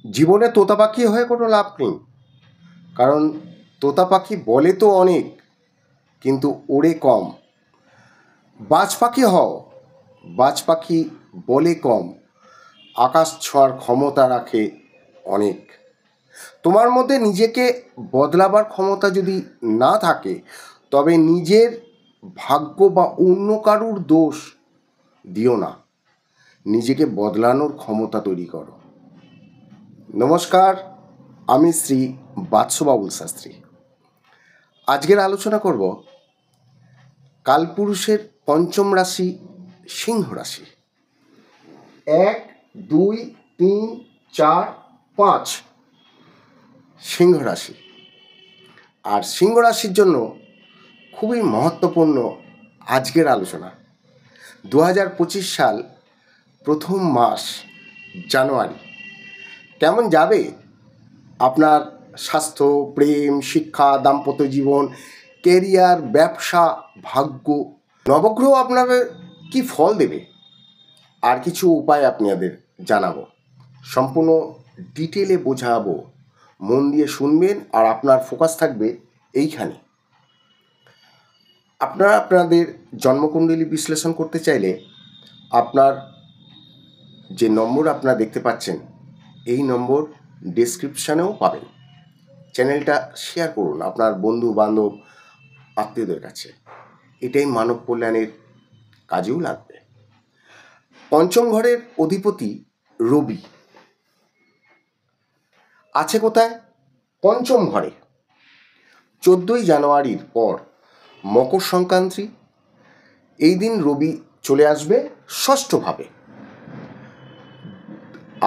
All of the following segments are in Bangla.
জীবনে তোতা পাখি হয়ে কোনো লাভ নেই, কারণ তোতা পাখি বলে তো অনেক কিন্তু ওড়ে কম। বাজ পাখি হও, বাজ পাখি বলে কম, আকাশ ছোঁয়ার ক্ষমতা রাখে অনেক। তোমার মধ্যে নিজেকে বদলাবার ক্ষমতা যদি না থাকে, তবে নিজের ভাগ্য বা অন্য কারুর দোষ দিও না, নিজেকে বদলানোর ক্ষমতা তৈরি করো। নমস্কার, আমি শ্রী বাৎসবাবুল শাস্ত্রী। আজকের আলোচনা করব কালপুরুষের পঞ্চম রাশি সিংহ রাশি। 1, 2, 3, 4, 5 সিংহ রাশি। আর সিংহ রাশির জন্য খুবই মহত্বপূর্ণ আজকের আলোচনা। 2025 সাল প্রথম মাস জানুয়ারি কেমন যাবে? আপনার স্বাস্থ্য, প্রেম, শিক্ষা, দাম্পত্য জীবন, কেরিয়ার, ব্যবসা, ভাগ্য, নবগ্রহ আপনাদের কি ফল দেবে, আর কিছু উপায় আপনাদের জানাবো। সম্পূর্ণ ডিটেলে বোঝাবো, মন দিয়ে শুনবেন আর আপনার ফোকাস থাকবে এইখানে। আপনারা আপনাদের জন্মকুণ্ডলী বিশ্লেষণ করতে চাইলে আপনার যে নম্বর আপনারা দেখতে পাচ্ছেন, এই নম্বর ডেসক্রিপশানেও পাবেন। চ্যানেলটা শেয়ার করুন আপনার বন্ধু বান্ধব আত্মীয়দের কাছে, এটাই মানব কল্যাণের কাজেও লাগবে। পঞ্চম ঘরের অধিপতি রবি আছে কোথায়? পঞ্চম ঘরে। 14ই জানুয়ারির পর মকর সংক্রান্তি, এই দিন রবি চলে আসবে ষষ্ঠভাবে।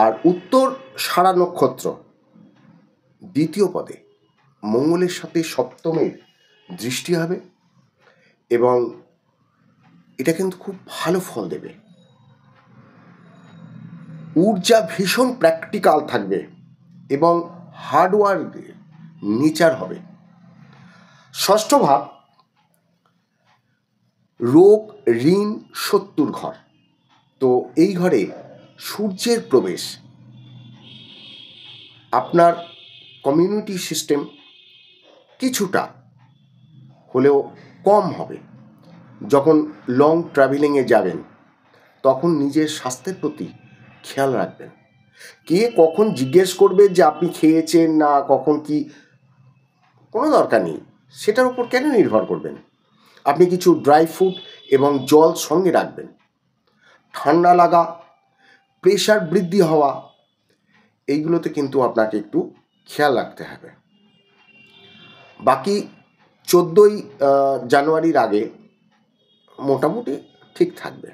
আর উত্তর সারা নক্ষত্র দ্বিতীয় পদে মঙ্গলের সাথে সপ্তমের দৃষ্টি হবে, এবং এটা কিন্তু খুব ভালো ফল দেবে। ঊর্জা ভীষণ প্র্যাকটিক্যাল থাকবে এবং হার্ডওয়ার্ক নেচার হবে। ষষ্ঠ ভাব রোগ, ঋণ, শত্রুর ঘর। তো এই ঘরে সূর্যের প্রবেশ আপনার কমিউনিটি সিস্টেম কিছুটা হলেও কম হবে। যখন লং ট্রাভেলিংয়ে যাবেন, তখন নিজের স্বাস্থ্যের প্রতি খেয়াল রাখবেন। কে কখন জিজ্ঞেস করবে যে আপনি খেয়েছেন না, কখন কি, কোনো দরকার নেই, সেটার উপর কেন নির্ভর করবেন? আপনি কিছু ড্রাই ফ্রুট এবং জল সঙ্গে রাখবেন। ঠান্ডা লাগা, প্রেশার বৃদ্ধি হওয়া, এইগুলোতে কিন্তু আপনাকে একটু খেয়াল রাখতে হবে। বাকি 14ই জানুয়ারির আগে মোটামুটি ঠিক থাকবে।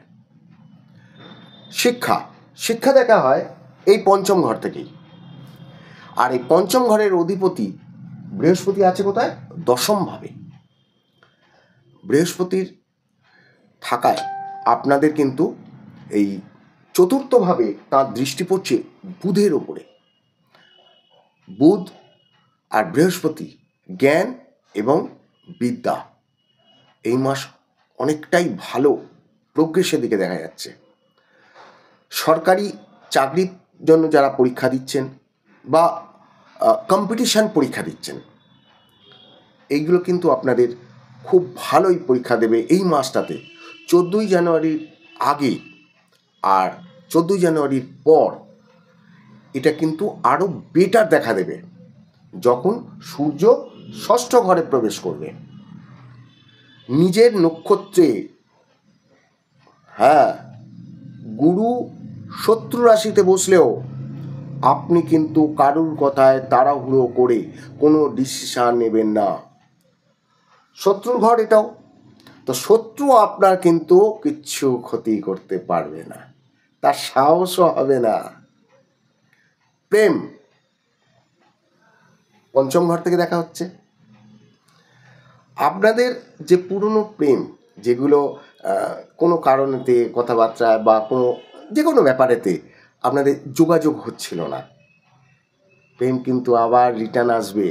শিক্ষা দেখা হয় এই পঞ্চম ঘর থেকেই। আর এই পঞ্চম ঘরের অধিপতি বৃহস্পতি আছে কোথায়? দশম ভাবে। বৃহস্পতির থাকায় আপনাদের কিন্তু এই চতুর্থভাবে তার দৃষ্টি পড়ছে বুধের ওপরে। বুধ আর বৃহস্পতি জ্ঞান এবং বিদ্যা, এই মাস অনেকটাই ভালো প্রোগ্রেসের দিকে দেখা যাচ্ছে। সরকারি চাকরির জন্য যারা পরীক্ষা দিচ্ছেন বা কম্পিটিশান পরীক্ষা দিচ্ছেন, এইগুলো কিন্তু আপনাদের খুব ভালোই পরীক্ষা দেবে এই মাসটাতে। 14ই জানুয়ারির আগে আর 14ই জানুয়ারির পর এটা কিন্তু আরও বেটার দেখা দেবে, যখন সূর্য ষষ্ঠ ঘরে প্রবেশ করবে। নিজের নক্ষত্রে, গুরু শত্রু রাশিতে বসলেও আপনি কিন্তু কারুর কথায় তাড়াহুড়ো করে কোনো ডিসিশন নেবেন না। শত্রুর ঘর এটাও, তো শত্রু আপনার কিন্তু কিচ্ছু ক্ষতি করতে পারবে না, তার সাহসও হবে না। প্রেম পঞ্চম ঘর থেকে দেখা হচ্ছে। আপনাদের যে পুরনো প্রেম, যেগুলো কোনো কারণেতে কথাবার্তা বা যে কোনো ব্যাপারেতে আপনাদের যোগাযোগ হচ্ছিল না, প্রেম কিন্তু আবার রিটার্ন আসবে।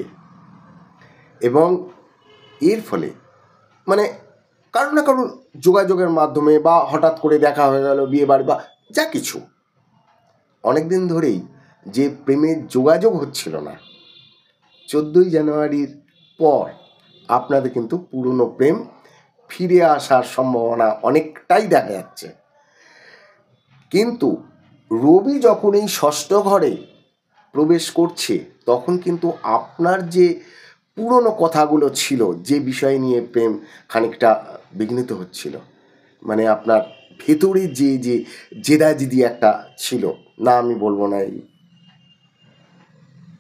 এবং এর ফলে মানে কারো না কারো যোগাযোগের মাধ্যমে বা হঠাৎ করে দেখা হয়ে গেল, বিয়ে বাড়ি বা যা কিছু, অনেক দিন ধরেই যে প্রেমের যোগাযোগ হচ্ছিল না, 14ই জানুয়ারির পর আপনাদের কিন্তু পুরনো প্রেম ফিরে আসার সম্ভাবনা অনেকটাই দেখা যাচ্ছে। কিন্তু রবি যখন এই ষষ্ঠ ঘরে প্রবেশ করছে, তখন কিন্তু আপনার যে পুরনো কথাগুলো ছিল, যে বিষয় নিয়ে প্রেম খানিকটা বিঘ্নিত হচ্ছিল, মানে আপনার ভেতরে যে যে জেদাজিদি একটা ছিল, না আমি বলবো না, এই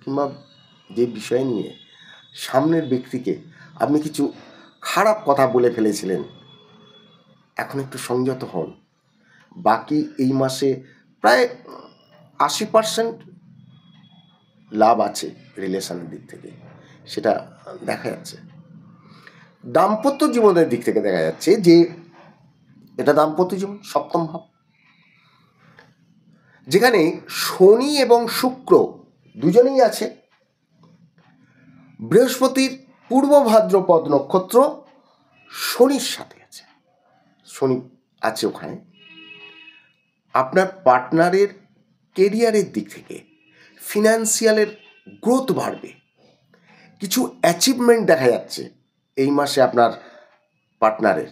কিংবা যে বিষয় নিয়ে সামনের ব্যক্তিকে আপনি কিছু খারাপ কথা বলে ফেলেছিলেন, এখন একটু সংযত হন। বাকি এই মাসে প্রায় 80% লাভ আছে রিলেশনের দিক থেকে, সেটা দেখা যাচ্ছে। দাম্পত্য জীবনের দিক থেকে দেখা যাচ্ছে যে এটা দাম্পত্য জীবন, সপ্তম ভাব, যেখানে শনি এবং শুক্র দুজনেই আছে। বৃহস্পতির পূর্ব ভাদ্রপদ নক্ষত্র শনির সাথে আছে, শনি আছে ওখানে। আপনার পার্টনারের কেরিয়ারের দিক থেকে ফিনান্সিয়ালের গ্রোথ বাড়বে, কিছু অ্যাচিভমেন্ট দেখা যাচ্ছে এই মাসে আপনার পার্টনারের।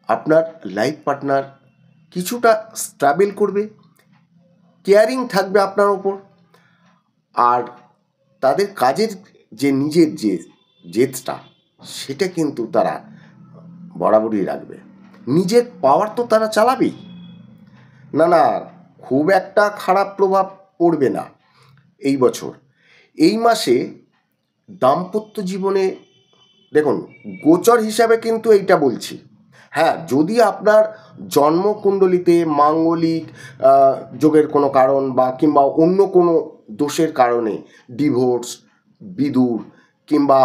আপনার লাইফ পার্টনার কিছুটা স্ট্রাগল করবে, কেয়ারিং থাকবে আপনার ওপর, আর তাদের কাজের যে নিজের যে জেদটা, সেটা কিন্তু তারা বরাবরই রাখবে। নিজের পাওয়ার তো তারা চালাবেই, না না, খুব একটা খারাপ প্রভাব পড়বে না এই বছর। এই মাসে দাম্পত্য জীবনে দেখুন, গোচর হিসাবে কিন্তু এইটা বলছি। হ্যাঁ, যদি আপনার জন্মকুণ্ডলিতে মাঙ্গলিক যোগের কোনো কারণ বা কিংবা অন্য কোনো দোষের কারণে ডিভোর্স, বিদুর কিংবা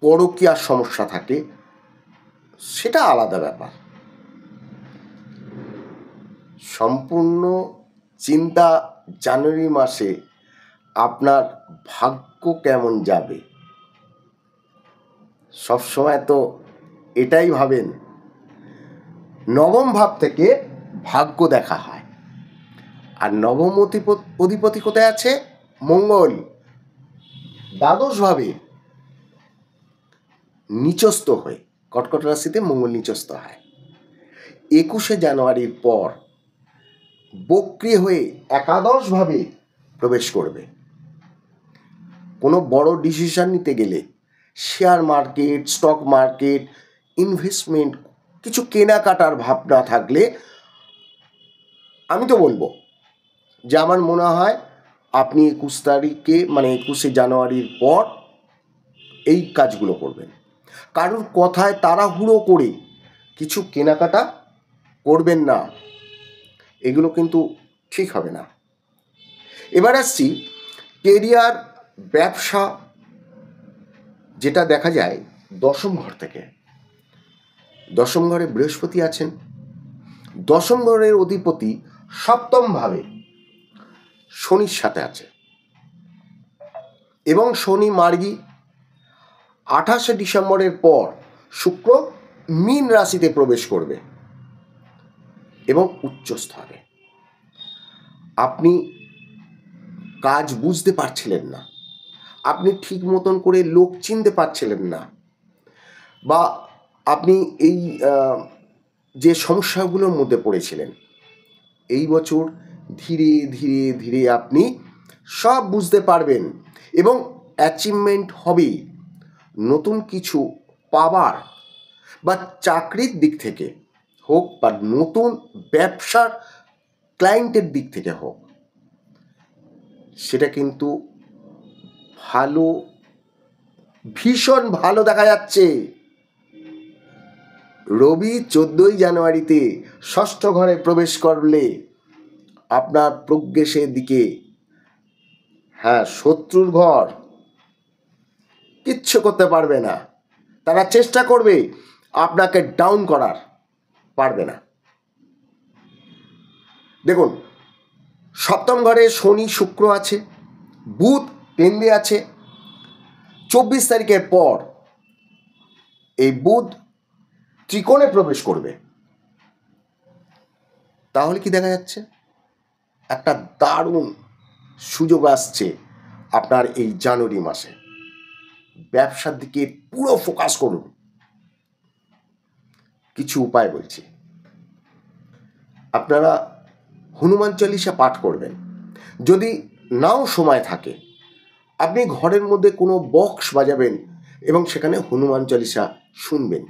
পরকীয়ার সমস্যা থাকে, সেটা আলাদা ব্যাপার। সম্পূর্ণ চিন্তা জানুয়ারি মাসে আপনার ভাগ্য কেমন যাবে। সবসময় তো এটাই ভাবেন, নবম ভাব থেকে ভাগ্য দেখা হয়, আর নবম অধিপতি কোথায় আছে? মঙ্গল, দ্বাদশ ভাবে নিচস্থ হয়ে, কর্কট রাশিতে মঙ্গল নিচস্থ হয়। 21শে জানুয়ারির পর বক্রী হয়ে একাদশ ভাবে প্রবেশ করবে। কোনো বড় ডিসিশন নিতে গেলে, share market, stock market, investment, কিছু কেনাকাটার ভাবনা থাকলে আমি তো বলবো যে আমার মনে হয় আপনি 21 তারিখে মানে 21শে জানুয়ারির পর এই কাজগুলো করবেন। কারোর কথায় তাড়াহুড়ো করে কিছু কেনাকাটা করবেন না, এগুলো কিন্তু ঠিক হবে না। এবার আসছি কেরিয়ার, ব্যবসা, যেটা দেখা যায় দশম ঘর থেকে। দশম ঘরে বৃহস্পতি আছেন, দশম ঘরের অধিপতি সপ্তম ভাবে শনির সাথে আছে, এবং শনি মার্গী। 28শে ডিসেম্বরের পর শুক্র মীন রাশিতে প্রবেশ করবে এবং উচ্চস্থ হবে। আপনি কাজ বুঝতে পারছিলেন না, আপনি ঠিক মতন করে লোক চিনতে পারছিলেন না, বা আপনি এই যে সমস্যাগুলোর মধ্যে পড়েছিলেন, এই বছর ধীরে ধীরে ধীরে আপনি সব বুঝতে পারবেন এবং অ্যাচিভমেন্ট হবে। নতুন কিছু পাবার বা চাকরির দিক থেকে হোক বা নতুন ব্যবসার ক্লায়েন্টের দিক থেকে হোক, সেটা কিন্তু ভালো, ভীষণ ভালো দেখা যাচ্ছে। রবি 14ই জানুয়ারিতে ষষ্ঠ ঘরে প্রবেশ করলে আপনার প্রোগ্রেসের দিকে, হ্যাঁ, শত্রুর ঘর কিচ্ছু করতে পারবে না, তারা চেষ্টা করবে আপনাকে ডাউন করার, পারবে না। দেখুন, সপ্তম ঘরে শনি শুক্র আছে, বুধ কেন্দ্রে আছে। 24 তারিখের পর এই বুধ ত্রিকোণে প্রবেশ করবে। তাহলে কি দেখা যাচ্ছে? একটা দারুণ সুযোগ আসছে আপনার এই জানুয়ারি মাসে। ব্যবসার দিকে পুরো ফোকাস করুন। কিছু উপায় বলছি। আপনারা হনুমান চল্লিশা পাঠ করবেন। যদি নাও সময় থাকে, আপনি ঘরের মধ্যে কোনো বক্স বাজাবেন এবং সেখানে হনুমান চল্লিশা শুনবেন।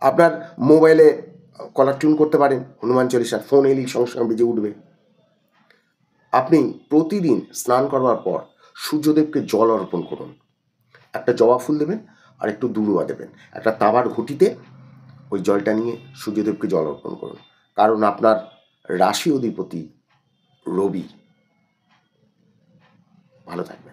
আপনার মোবাইলে কলার টিউন করতে পারেন হনুমান চল্লিশার, ফোন এলেই সঙ্গে সঙ্গে বেজে উঠবে। আপনি প্রতিদিন স্নান করবার পর সূর্যদেবকে জল অর্পণ করুন। একটা জবা ফুল দেবেন আর একটু দুর্বা দেবেন। একটা তামার ঘটিতে ওই জলটা নিয়ে সূর্যদেবকে জল অর্পণ করুন। কারণ আপনার রাশি অধিপতি রবি। ভালো থাকবেন।